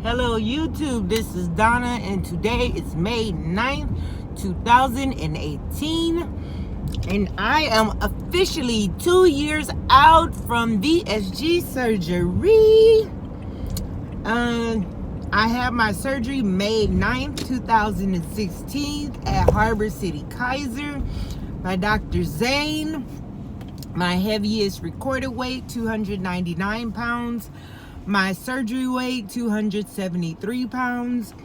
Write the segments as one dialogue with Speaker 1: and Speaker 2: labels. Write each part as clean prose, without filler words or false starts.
Speaker 1: Hello YouTube, this is Donna and today is May 9th, 2018 and I am officially 2 years out from VSG surgery. I had my surgery May 9th, 2016 at Harbor City Kaiser by Dr. Zane. My heaviest recorded weight, 299 pounds. My surgery weight, 273 pounds.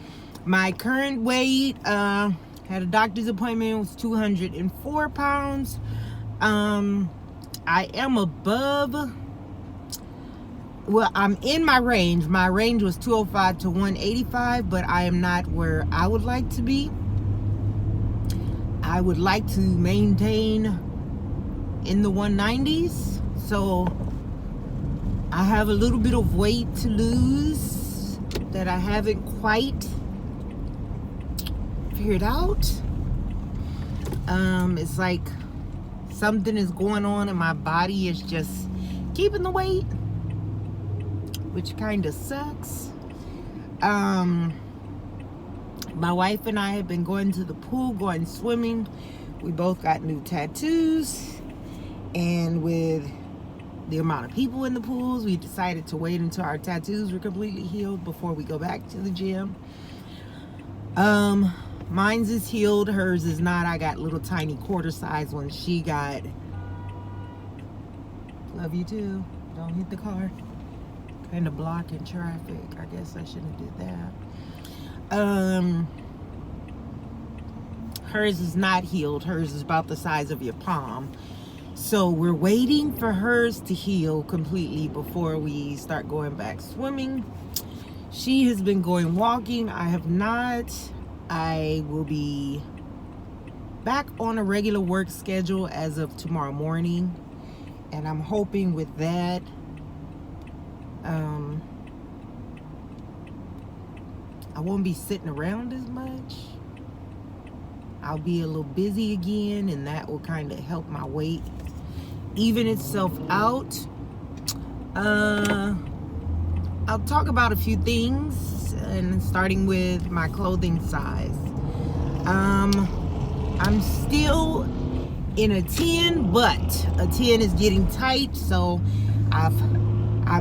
Speaker 1: My current weight, had a doctor's appointment, was 204 pounds. I am above, well, I'm in my range. My range was 205 to 185, but I am not where I would like to be. I would like to maintain in the 190s. So I have a little bit of weight to lose that I haven't quite figured out. It's like something is going on and my body is just keeping the weight, which kind of sucks. My wife and I have been going to the pool, going swimming. We both got new tattoos, and with the amount of people in the pools, we decided to wait until our tattoos were completely healed before we go back to the gym. Mine's is healed, hers is not. I got little tiny quarter size ones. She got, love you too, don't hit the car, kind of blocking traffic. I guess I shouldn't have did that. Hers is not healed. Hers is about the size of your palm. So we're waiting for hers to heal completely before we start going back swimming. She has been going walking. I have not. I will be back on a regular work schedule as of tomorrow morning. And I'm hoping with that, I won't be sitting around as much. I'll be a little busy again, and that will kind of help my weight even itself out. I'll talk about a few things, and starting with my clothing size. I'm still in a 10, but a 10 is getting tight, so I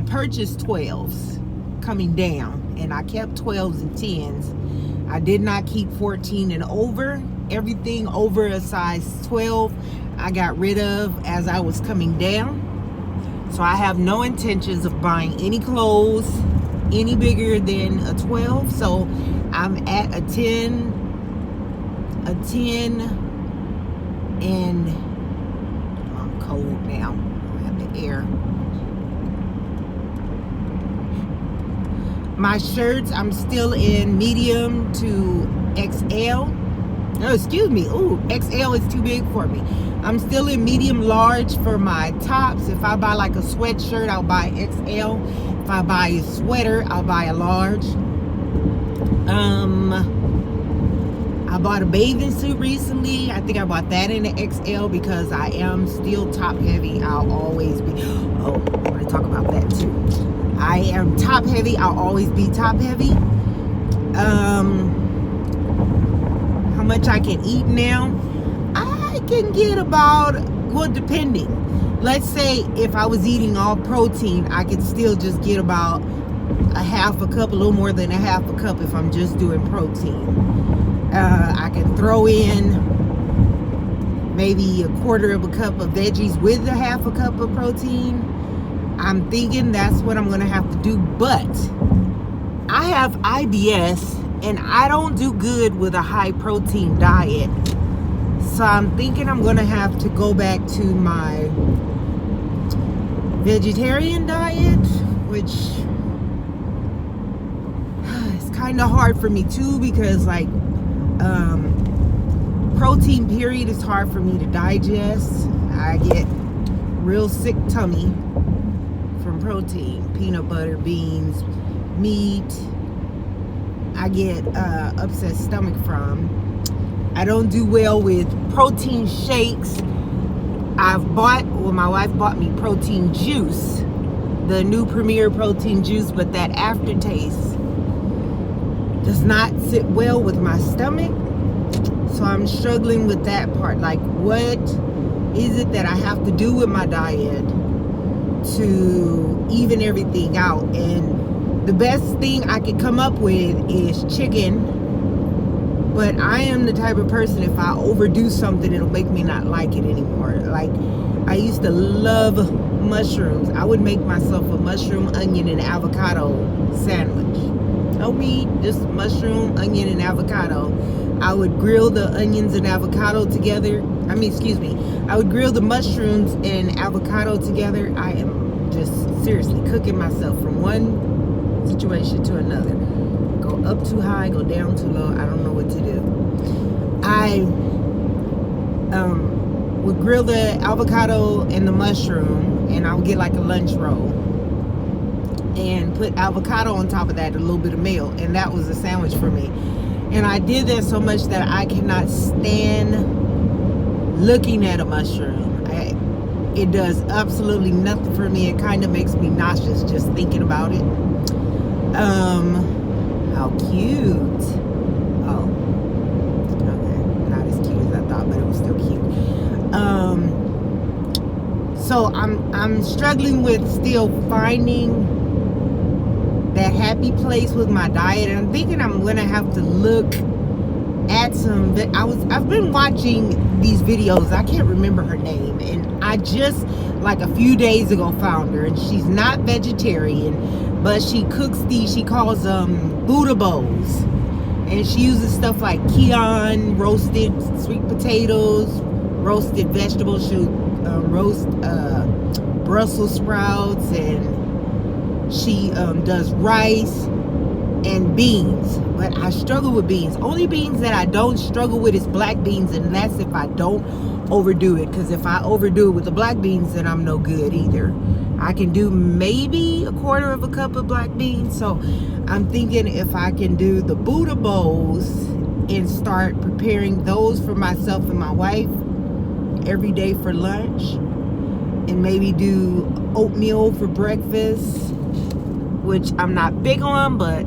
Speaker 1: purchased 12s coming down, and I kept 12s and 10s. I did not keep 14 and over. Everything over a size 12 I got rid of as I was coming down. So I have no intentions of buying any clothes any bigger than a 12. So I'm at a 10, and I'm cold now. I have the air. My shirts, I'm still in medium to XL. No, excuse me. Ooh, XL is too big for me. I'm still in medium large for my tops. If I buy like a sweatshirt, I'll buy XL. If I buy a sweater, I'll buy a large. I bought a bathing suit recently. I think I bought that in an XL because I am still top heavy. I'll always be. Oh, I want to talk about that too. I am top heavy. I'll always be top heavy. How much I can eat now? I can get about, well, depending. Let's say if I was eating all protein, I could still just get about a half a cup, a little more than a half a cup if I'm just doing protein. I can throw in maybe a quarter of a cup of veggies with a half a cup of protein. I'm thinking that's what I'm going to have to do, but I have IBS and I don't do good with a high protein diet. So I'm thinking I'm going to have to go back to my vegetarian diet, which is kind of hard for me too, because like protein period is hard for me to digest. I get real sick tummy from protein, peanut butter, beans, meat. I get upset stomach from. I don't do well with protein shakes. My wife bought me protein juice, the new Premier protein juice, but that aftertaste does not sit well with my stomach. So I'm struggling with that part. Like, what is it that I have to do with my diet to even everything out? And the best thing I could come up with is chicken. But I am the type of person, if I overdo something, it'll make me not like it anymore. Like, I used to love mushrooms. I would make myself a mushroom, onion, and avocado sandwich. No meat, just mushroom, onion, and avocado. I would grill the onions and avocado together. I would grill the mushrooms and avocado together. I am just seriously cooking myself from one situation to another. Go up too high, go down too low. I don't know what to do. I would grill the avocado and the mushroom, and I would get like a lunch roll and put avocado on top of that, a little bit of mayo, and that was a sandwich for me. And I did that so much that I cannot stand looking at a mushroom. It does absolutely nothing for me. It kind of makes me nauseous just thinking about it. How cute. Oh, okay, not as cute as I thought, but it was still cute. So I'm struggling with still finding that happy place with my diet, and I'm thinking I'm gonna have to look at some. I've been watching these videos. I can't remember her name, and I just like a few days ago found her, and she's not vegetarian, but she cooks these. She calls them Buddha bowls, and she uses stuff like Kion, roasted sweet potatoes, roasted vegetables. She'll roast Brussels sprouts, and she does rice and beans. But I struggle with beans. Only beans that I don't struggle with is black beans, and that's if I don't overdo it. Because if I overdo it with the black beans, then I'm no good either. I can do maybe a quarter of a cup of black beans. So I'm thinking if I can do the Buddha bowls and start preparing those for myself and my wife every day for lunch, and maybe do oatmeal for breakfast, which I'm not big on, but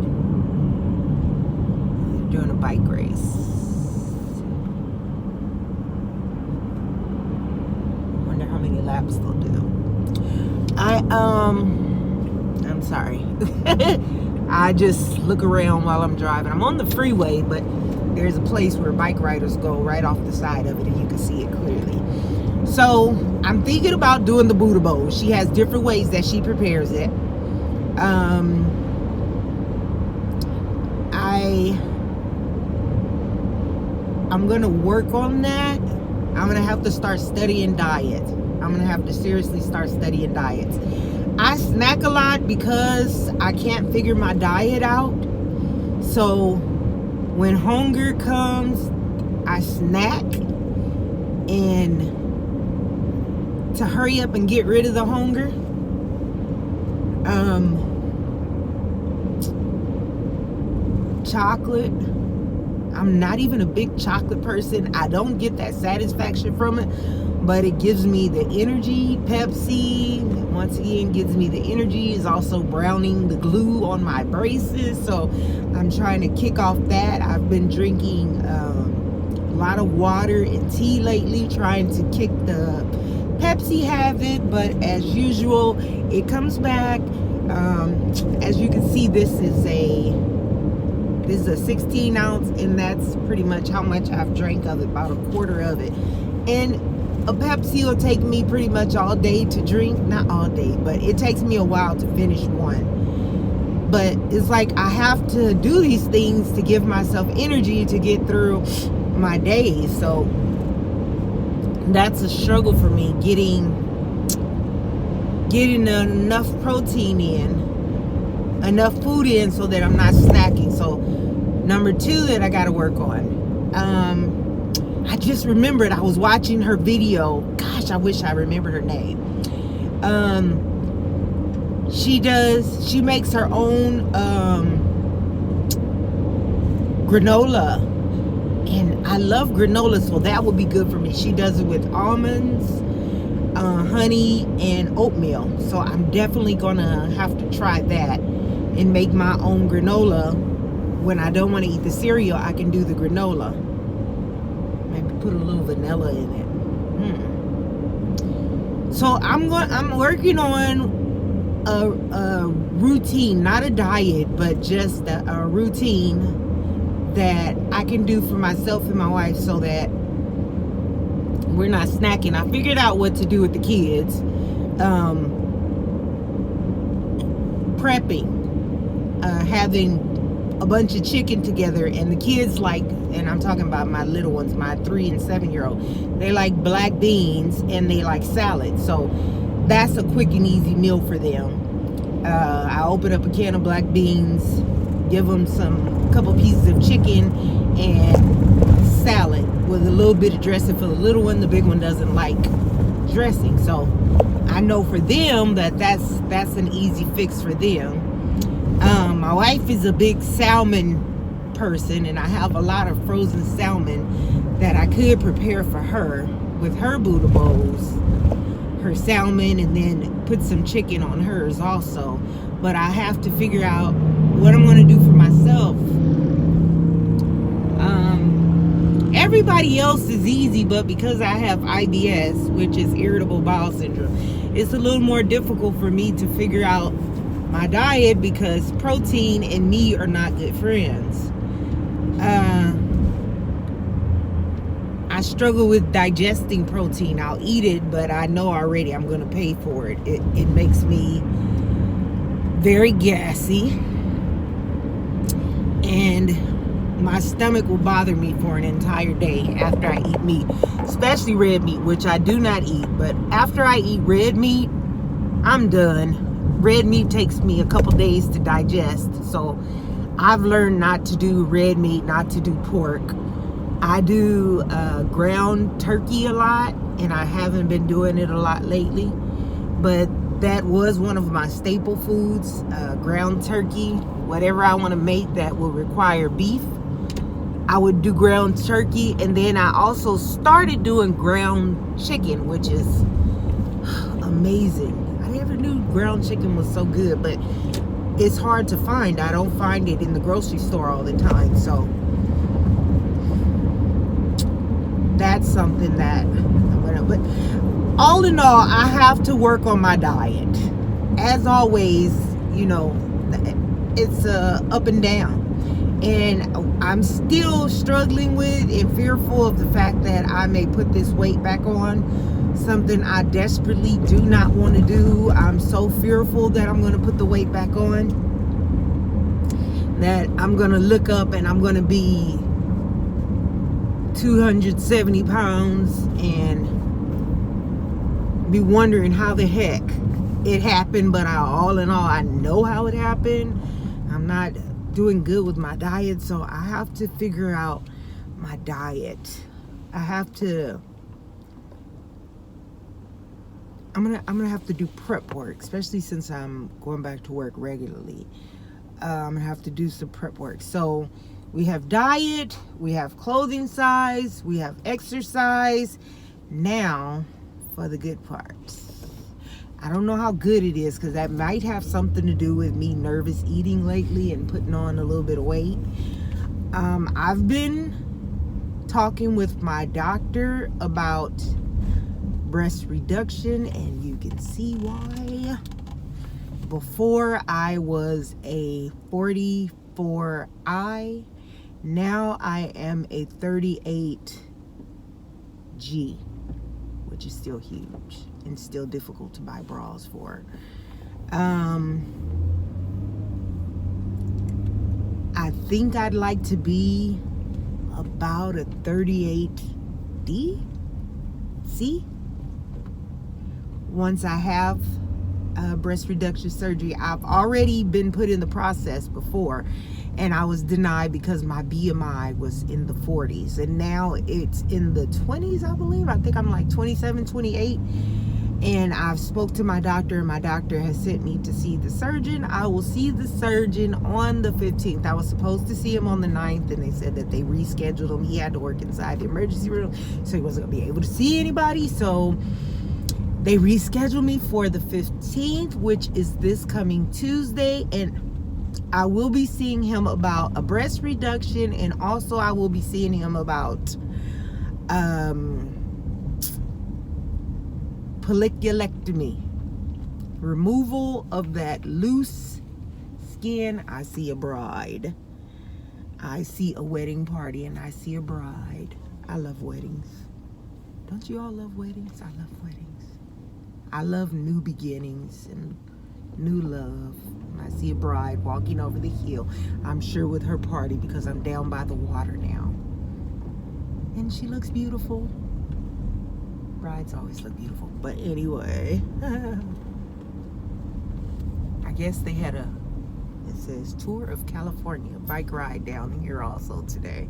Speaker 1: doing a bike race. Wonder how many laps they'll do. I'm sorry. I just look around while I'm driving. I'm on the freeway, but there's a place where bike riders go right off the side of it, and you can see it clearly. So I'm thinking about doing the Buddha bowl. She has different ways that she prepares it. I'm gonna work on that. I'm gonna have to start studying diet. I'm gonna have to seriously start studying diets. I snack a lot because I can't figure my diet out. So when hunger comes, I snack, and to hurry up and get rid of the hunger, chocolate. I'm not even a big chocolate person. I don't get that satisfaction from it, but it gives me the energy. Pepsi, once again, gives me the energy. Is also browning the glue on my braces, so I'm trying to kick off that. I've been drinking a lot of water and tea lately, trying to kick the Pepsi habit, but as usual, it comes back. As you can see, this is a 16 ounce, and that's pretty much how much I've drank of it, about a quarter of it. And a Pepsi will take me pretty much all day to drink. Not all day, but it takes me a while to finish one. But it's like I have to do these things to give myself energy to get through my days. So that's a struggle for me, getting enough protein in, enough food in, so that I'm not snacking. So number 2 that I got to work on. I just remembered I was watching her video. Gosh, I wish I remembered her name. She makes her own granola, and I love granola, so that would be good for me. She does it with almonds, honey, and oatmeal. So I'm definitely gonna have to try that and make my own granola when I don't want to eat the cereal, I can do the granola. Maybe put a little vanilla in it. So I'm working on a routine, not a diet, but just a routine that I can do for myself and my wife so that we're not snacking. I figured out what to do with the kids. Prepping, having a bunch of chicken together, and the kids like, and I'm talking about my little ones, my 3 and 7-year-old, they like black beans and they like salad. So that's a quick and easy meal for them. I open up a can of black beans, give them a couple pieces of chicken and salad with a little bit of dressing for the little one. The big one doesn't like dressing, so I know for them that's an easy fix for them. My wife is a big salmon person, and I have a lot of frozen salmon that I could prepare for her with her Buddha bowls, her salmon, and then put some chicken on hers also. But I have to figure out what I'm going to do for myself. Everybody else is easy, but because I have IBS, which is irritable bowel syndrome, it's a little more difficult for me to figure out my diet because protein and meat are not good friends. I struggle with digesting protein. I'll eat it, but I know already I'm going to pay for it. It makes me very gassy, and my stomach will bother me for an entire day after I eat meat, especially red meat, which I do not eat. But after I eat red meat, I'm done. Red meat takes me a couple days to digest, so I've learned not to do red meat, not to do pork. I do ground turkey a lot, and I haven't been doing it a lot lately, but that was one of my staple foods, ground turkey. Whatever I want to make that will require beef, I would do ground turkey. And then I also started doing ground chicken, which is amazing. I never knew ground chicken was so good, but it's hard to find. I don't find it in the grocery store all the time, so that's something that I'm gonna, but all in all, I have to work on my diet. As always, you know, it's up and down, and I'm still struggling with and fearful of the fact that I may put this weight back on, something I desperately do not want to do. I'm so fearful that I'm going to put the weight back on, that I'm going to look up and I'm going to be 270 pounds and be wondering how the heck it happened. But all in all, I know how it happened. I'm not doing good with my diet, so I have to figure out my diet. I'm gonna have to do prep work, especially since I'm going back to work regularly. I'm gonna have to do some prep work. So we have diet, we have clothing size, we have exercise. Now for the good parts. I don't know how good it is, because that might have something to do with me nervous eating lately and putting on a little bit of weight. I've been talking with my doctor about breast reduction, and you can see why. Before I was a 44I, now I am a 38G, which is still huge and still difficult to buy bras for. I think I'd like to be about a 38D, C. Once I have breast reduction surgery. I've already been put in the process before, and I was denied because my BMI was in the 40s, and now it's in the 20s, I believe. I think I'm like 27, 28. And I've spoke to my doctor, and my doctor has sent me to see the surgeon. I will see the surgeon on the 15th. I was supposed to see him on the 9th, and they said that they rescheduled him. He had to work inside the emergency room, so he wasn't going to be able to see anybody. So they rescheduled me for the 15th, which is this coming Tuesday. And I will be seeing him about a breast reduction, and also I will be seeing him about folliculectomy, removal of that loose skin. I see a bride. I see a wedding party, and I see a bride. I love weddings. Don't you all love weddings? I love weddings. I love new beginnings and new love. I see a bride walking over the hill, I'm sure with her party, because I'm down by the water now. And she looks beautiful. Brides always look beautiful. But anyway, I guess they had it says Tour of California bike ride down here also today.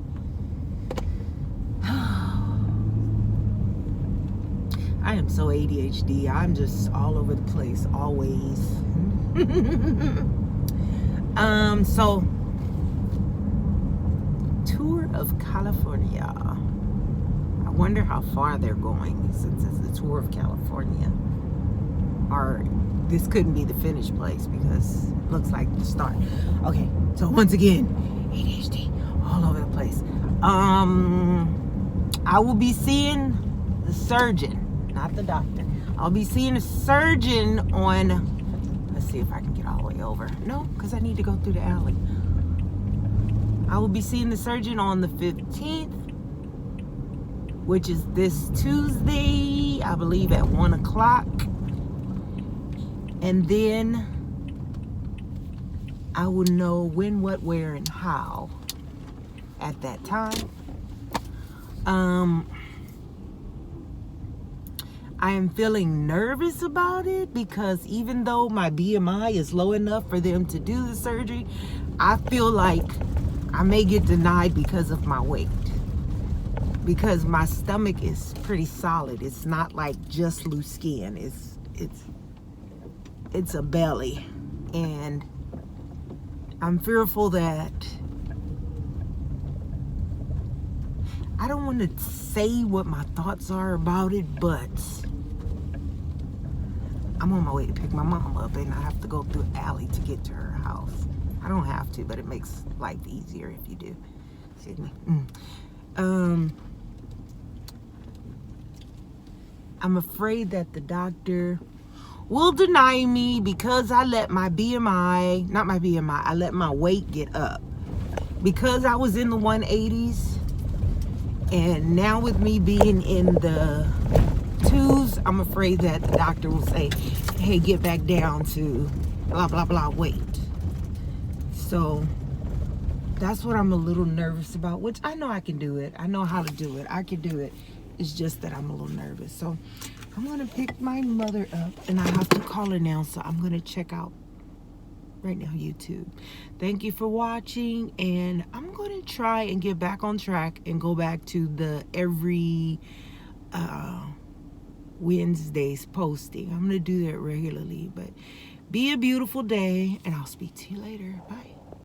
Speaker 1: I am so ADHD. I'm just all over the place always. So Tour of California. I wonder how far they're going, since it's the Tour of California. Or this couldn't be the finish place because it looks like the start. Okay, so once again, ADHD all over the place. I will be seeing the surgeon, not the doctor. I'll be seeing a surgeon on, let's see if I can get all the way over. No, because I need to go through the alley. I will be seeing the surgeon on the 15th, which is this Tuesday, I believe at 1 o'clock. And then I will know when, what, where, and how at that time. I am feeling nervous about it because even though my BMI is low enough for them to do the surgery, I feel like I may get denied because of my weight. Because my stomach is pretty solid. It's not like just loose skin. It's a belly. And I'm fearful that I don't want to say what my thoughts are about it, but I'm on my way to pick my mom up and I have to go through an alley to get to her house. I don't have to, but it makes life easier if you do. Excuse me. I'm afraid that the doctor will deny me because I let my BMI, not my BMI, I let my weight get up. Because I was in the 180s, and now with me being in the 2s, I'm afraid that the doctor will say, hey, get back down to blah, blah, blah weight. So that's what I'm a little nervous about, which I know I can do it. I know how to do it. I can do it. It's just that I'm a little nervous. So I'm going to pick my mother up, and I have to call her now. So I'm going to check out right now YouTube. Thank you for watching, and I'm going to try and get back on track and go back to the every Wednesday's posting. I'm going to do that regularly, but be a beautiful day, and I'll speak to you later. Bye.